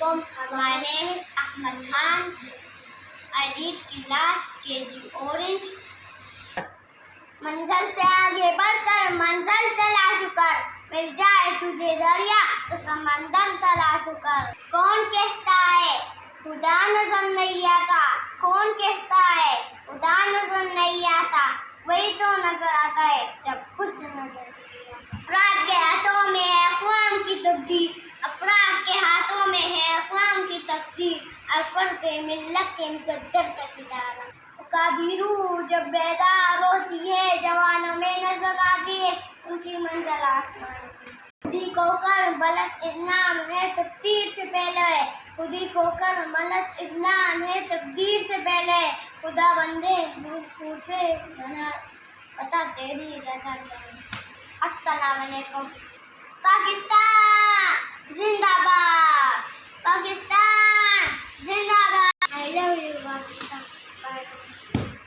alaikum. My name is Ahmad Khan. I read class KG Orange. منزل سے آگے بڑھ کر منزل تلاش کر, مل جائے تجھے دریا تو سمندر تلاش کر. کون کہتا ہے خدا نظر نہیں آتا, کون کہتا ہے خدا نظر نہیں آتا, وہی تو نظر آتا ہے جب کچھ نظر نہیں آتا. افراد کے ہاتھوں میں ہے اقوام کی تقدیر, افراد کے ہاتھوں میں ہے اقوام کی تقدیر, الفرد ملت کے مقدر کا ستارہ. کبھی روح جب بیدار ہوتی ہے جوانوں میں نظر آتی ہے ان کی منزل آسمان کی. خودی کو کر بلد ادنام ہے تقدیر سے پہلے, خودی کو کر ملت ادنام ہے تقدیر سے پہلے. خدا بندے پوچھے بنا پتا تیری رضا کیا ہے. السلام علیکم. پاکستان زندہ باد, پاکستان زندہ باد. I love you Pakistan. Bye.